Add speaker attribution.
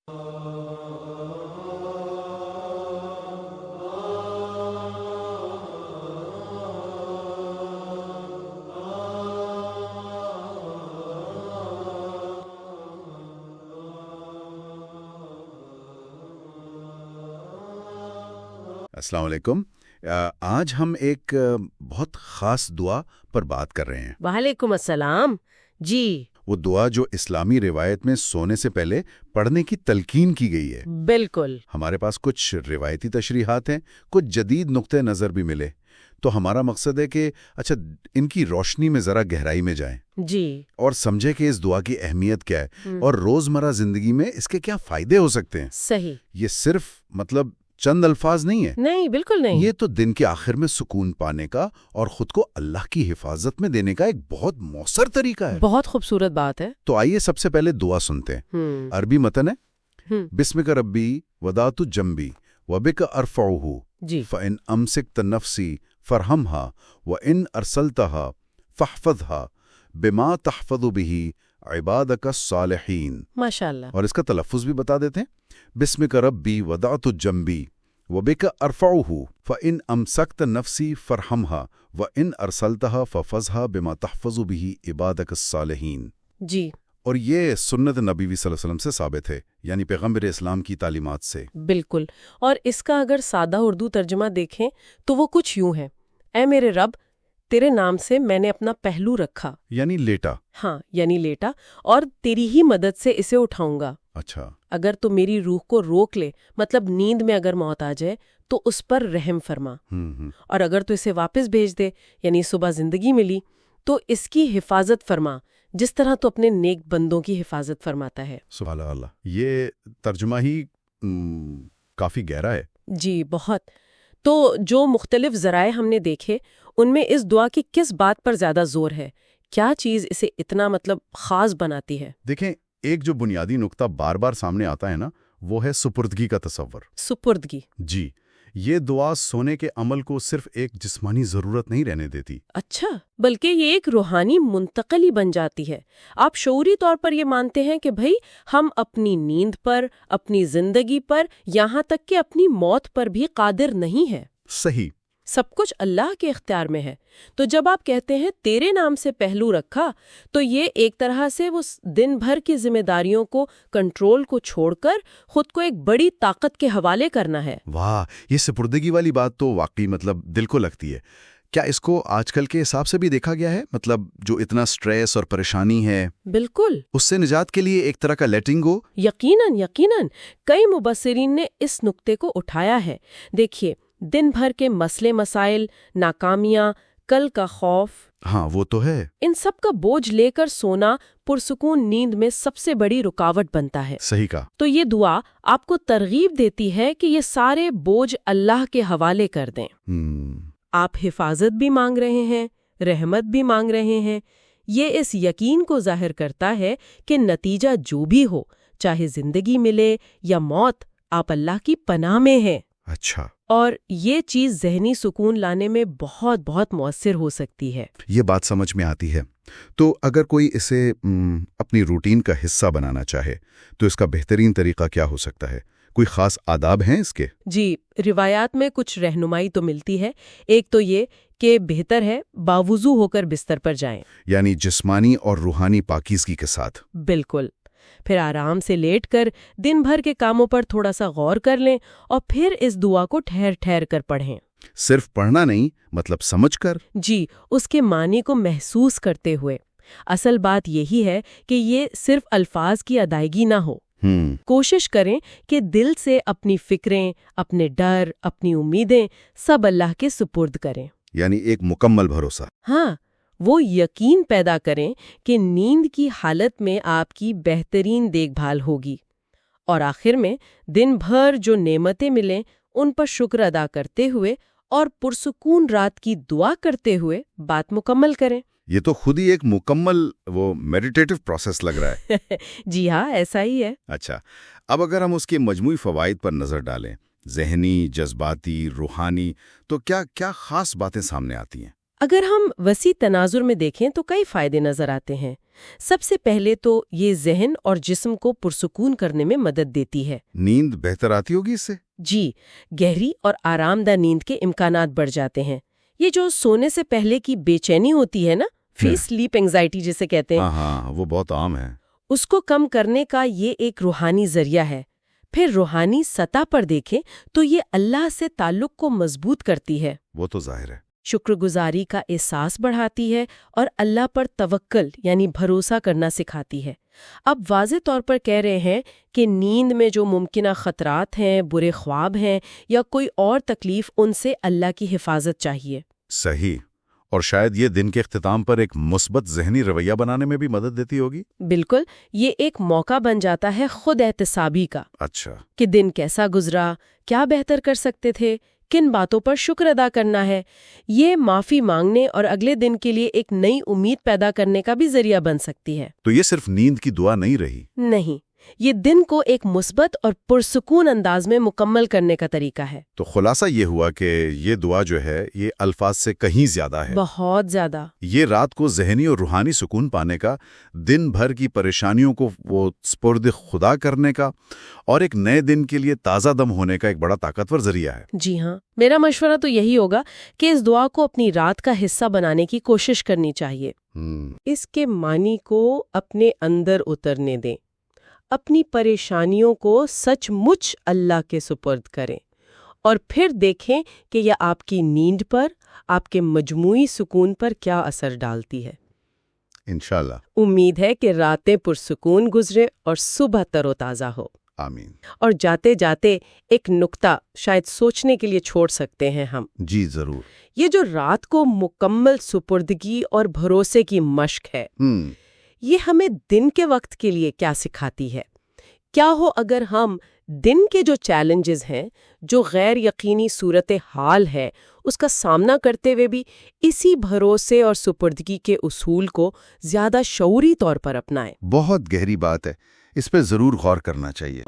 Speaker 1: السلام علیکم۔ آج ہم ایک بہت خاص دعا پر بات کر رہے ہیں۔
Speaker 2: وعلیکم السلام۔ جی،
Speaker 1: وہ دعا جو اسلامی روایت میں سونے سے پہلے پڑھنے کی تلقین کی گئی ہے۔
Speaker 2: بالکل۔
Speaker 1: ہمارے پاس کچھ روایتی تشریحات ہیں، کچھ جدید نقطۂ نظر بھی ملے، تو ہمارا مقصد ہے کہ ان کی روشنی میں ذرا گہرائی میں جائیں
Speaker 2: جی،
Speaker 1: اور سمجھیں کہ اس دعا کی اہمیت کیا ہے اور روزمرہ زندگی میں اس کے کیا فائدے ہو سکتے ہیں۔
Speaker 2: صحیح۔
Speaker 1: یہ صرف چند الفاظ نہیں ہیں،
Speaker 2: نہیں، بالکل نہیں۔
Speaker 1: یہ تو دن کے آخر میں سکون پانے کا اور خود کو اللہ کی حفاظت میں دینے کا ایک بہت مؤثر طریقہ ہے۔
Speaker 2: بہت خوبصورت بات ہے۔
Speaker 1: تو آئیے سب سے پہلے دعا سنتے ہیں۔ عربی متن ہے، بسمک ربی وضعت جنبی وبک ارفعہ
Speaker 2: جی،
Speaker 1: فإن امسکت نفسی فرحمها وإن ارسلتها فاحفظها بما تحفظ به عبادک الصالحین۔
Speaker 2: ماشاءاللہ۔
Speaker 1: اور اس کا تلفظ بھی بتا دیتے ہیں، بسمک ربی وضعت جنبی وبک ارفعہ فإن امسکت نفسی فرحمها وإن ارسلتها فاحفظها بما تحفظ به عبادک الصالحین۔
Speaker 2: جی،
Speaker 1: اور یہ سنت نبی صلی اللہ علیہ وسلم سے ثابت ہے، یعنی پیغمبر اسلام کی تعلیمات سے۔
Speaker 2: بالکل۔ اور اس کا اگر سادہ اردو ترجمہ دیکھیں تو وہ کچھ یوں ہے: اے میرے رب، تیرے نام سے میں نے اپنا پہلو رکھا،
Speaker 1: یعنی لیٹا۔
Speaker 2: ہاں، یعنی لیٹا، اور تیری ہی مدد سے اسے اٹھاؤں گا۔
Speaker 1: اچھا۔
Speaker 2: اگر تو میری روح کو روک لے، مطلب نیند میں اگر موت آ جائے تو اس پر رحم فرما، اور اگر تو اسے واپس بھیج دے، یعنی صبح زندگی ملی، تو اس کی حفاظت فرما جس طرح تو اپنے نیک بندوں کی حفاظت فرماتا ہے۔
Speaker 1: سبحان اللہ، یہ ترجمہ ہی کافی گہرا ہے۔
Speaker 2: جی، بہت۔ تو جو مختلف ذرائع ہم نے دیکھے، ان میں اس دعا کی کس بات پر زیادہ زور ہے؟ کیا چیز اسے اتنا خاص بناتی ہے؟
Speaker 1: دیکھیں، ایک جو بنیادی نقطہ بار بار سامنے آتا ہے نا، وہ ہے سپردگی کا تصور۔
Speaker 2: سپردگی۔
Speaker 1: جی، یہ دعا سونے کے عمل کو صرف ایک جسمانی ضرورت نہیں رہنے دیتی۔
Speaker 2: اچھا، بلکہ یہ ایک روحانی منتقلی بن جاتی ہے۔ آپ شعوری طور پر یہ مانتے ہیں کہ بھئی ہم اپنی نیند پر، اپنی زندگی پر، یہاں تک کہ اپنی موت پر بھی قادر نہیں ہے۔
Speaker 1: صحیح۔
Speaker 2: سب کچھ اللہ کے اختیار میں ہے۔ تو جب آپ کہتے ہیں تیرے نام سے پہلو رکھا، تو یہ ایک طرح سے وہ دن بھر کی ذمہ داریوں کو، کنٹرول کو چھوڑ کر خود کو ایک بڑی طاقت کے حوالے کرنا ہے۔
Speaker 1: واہ، یہ سپردگی والی بات تو واقعی دل کو لگتی ہے۔ کیا اس کو آج کل کے حساب سے بھی دیکھا گیا ہے؟ جو اتنا سٹریس اور پریشانی ہے،
Speaker 2: بالکل،
Speaker 1: اس سے نجات کے لیے ایک طرح کا لیٹنگ گو؟
Speaker 2: یقیناً، یقیناً۔ کئی مبصرین نے اس نقطے کو اٹھایا ہے۔ دیکھیے، دن بھر کے مسئلے مسائل، ناکامیاں، کل کا خوف،
Speaker 1: ہاں وہ تو ہے،
Speaker 2: ان سب کا بوجھ لے کر سونا پرسکون نیند میں سب سے بڑی رکاوٹ بنتا ہے۔
Speaker 1: صحیح کہا۔
Speaker 2: تو یہ دعا آپ کو ترغیب دیتی ہے کہ یہ سارے بوجھ اللہ کے حوالے کر دیں۔ آپ حفاظت بھی مانگ رہے ہیں، رحمت بھی مانگ رہے ہیں۔ یہ اس یقین کو ظاہر کرتا ہے کہ نتیجہ جو بھی ہو، چاہے زندگی ملے یا موت، آپ اللہ کی پناہ میں ہیں۔
Speaker 1: اچھا۔
Speaker 2: اور یہ چیز ذہنی سکون لانے میں بہت بہت مؤثر ہو سکتی ہے۔
Speaker 1: یہ بات سمجھ میں آتی ہے۔ تو اگر کوئی اسے اپنی روٹین کا حصہ بنانا چاہے تو اس کا بہترین طریقہ کیا ہو سکتا ہے؟ کوئی خاص آداب ہیں اس کے؟
Speaker 2: جی، روایات میں کچھ رہنمائی تو ملتی ہے۔ ایک تو یہ کہ بہتر ہے باوضو ہو کر بستر پر جائیں،
Speaker 1: یعنی جسمانی اور روحانی پاکیزگی کے ساتھ۔
Speaker 2: بالکل۔ پھر آرام سے لیٹ کر دن بھر کے کاموں پر تھوڑا سا غور کر لیں، اور پھر اس دعا کو ٹھہر ٹھہر کر پڑھیں۔
Speaker 1: صرف پڑھنا نہیں، سمجھ کر۔
Speaker 2: جی، اس کے معنی کو محسوس کرتے ہوئے۔ اصل بات یہی ہے کہ یہ صرف الفاظ کی ادائیگی نہ ہو۔ کوشش کریں کہ دل سے اپنی فکریں، اپنے ڈر، اپنی امیدیں سب اللہ کے سپرد کریں۔
Speaker 1: یعنی ایک مکمل بھروسہ۔
Speaker 2: ہاں، وہ یقین پیدا کریں کہ نیند کی حالت میں آپ کی بہترین دیکھ بھال ہوگی۔ اور آخر میں دن بھر جو نعمتیں ملیں ان پر شکر ادا کرتے ہوئے اور پرسکون رات کی دعا کرتے ہوئے بات مکمل کریں۔
Speaker 1: یہ تو خود ہی ایک مکمل میڈیٹیٹو پروسیس لگ رہا ہے۔
Speaker 2: جی ہاں، ایسا ہی ہے۔
Speaker 1: اچھا، اب اگر ہم اس کے مجموعی فوائد پر نظر ڈالیں، ذہنی، جذباتی، روحانی، تو کیا خاص باتیں سامنے آتی ہیں؟
Speaker 2: اگر ہم وسیع تناظر میں دیکھیں تو کئی فائدے نظر آتے ہیں۔ سب سے پہلے تو یہ ذہن اور جسم کو پرسکون کرنے میں مدد دیتی ہے۔
Speaker 1: نیند بہتر آتی ہوگی اس سے؟
Speaker 2: جی، گہری اور آرام دہ نیند کے امکانات بڑھ جاتے ہیں۔ یہ جو سونے سے پہلے کی بے چینی ہوتی ہے نا، فی سلیپ اینگزائٹی جسے کہتے ہیں،
Speaker 1: ہاں وہ بہت عام ہے۔
Speaker 2: اس کو کم کرنے کا یہ ایک روحانی ذریعہ ہے۔ پھر روحانی سطح پر دیکھیں تو یہ اللہ سے تعلق کو مضبوط کرتی ہے،
Speaker 1: وہ تو ظاہر ہے۔
Speaker 2: شکر گزاری کا احساس بڑھاتی ہے اور اللہ پر توکل یعنی بھروسہ کرنا سکھاتی ہے۔ اب واضح طور پر کہہ رہے ہیں کہ نیند میں جو ممکنہ خطرات ہیں، برے خواب ہیں یا کوئی اور تکلیف، ان سے اللہ کی حفاظت چاہیے۔
Speaker 1: صحیح، اور شاید یہ دن کے اختتام پر ایک مثبت ذہنی رویہ بنانے میں بھی مدد دیتی ہوگی۔
Speaker 2: بالکل، یہ ایک موقع بن جاتا ہے خود احتسابی کا۔
Speaker 1: اچھا،
Speaker 2: کہ دن کیسا گزرا، کیا بہتر کر سکتے تھے، کن باتوں پر شکر ادا کرنا ہے۔ یہ معافی مانگنے اور اگلے دن کے لیے ایک نئی امید پیدا کرنے کا بھی ذریعہ بن سکتی ہے۔
Speaker 1: تو یہ صرف نیند کی دعا نہیں رہی؟
Speaker 2: نہیں، یہ دن کو ایک مثبت اور پرسکون انداز میں مکمل کرنے کا طریقہ ہے۔
Speaker 1: تو خلاصہ یہ ہوا کہ یہ دعا جو ہے یہ الفاظ سے کہیں زیادہ ہے،
Speaker 2: بہت زیادہ۔
Speaker 1: یہ رات کو ذہنی اور روحانی سکون پانے کا، دن بھر کی پریشانیوں کو وہ سپرد خدا کرنے کا اور ایک نئے دن کے لیے تازہ دم ہونے کا ایک بڑا طاقتور ذریعہ ہے۔
Speaker 2: جی ہاں، میرا مشورہ تو یہی ہوگا کہ اس دعا کو اپنی رات کا حصہ بنانے کی کوشش کرنی چاہیے۔ اس کے معنی کو اپنے اندر اترنے دیں، اپنی پریشانیوں کو سچ مچ اللہ کے سپرد کریں اور پھر دیکھیں کہ یہ آپ کی نیند پر، آپ کے مجموعی سکون پر کیا اثر ڈالتی ہے۔
Speaker 1: انشاءاللہ۔
Speaker 2: امید ہے کہ راتیں پرسکون گزرے اور صبح تر و تازہ ہو۔
Speaker 1: آمین۔
Speaker 2: اور جاتے جاتے ایک نکتہ شاید سوچنے کے لیے چھوڑ سکتے ہیں ہم۔
Speaker 1: جی ضرور۔
Speaker 2: یہ جو رات کو مکمل سپردگی اور بھروسے کی مشق ہے، یہ ہمیں دن کے وقت کے لیے کیا سکھاتی ہے؟ کیا ہو اگر ہم دن کے جو چیلنجز ہیں، جو غیر یقینی صورتحال ہے، اس کا سامنا کرتے ہوئے بھی اسی بھروسے اور سپردگی کے اصول کو زیادہ شعوری طور پر اپنائیں؟
Speaker 1: بہت گہری بات ہے، اس پہ ضرور غور کرنا چاہیے۔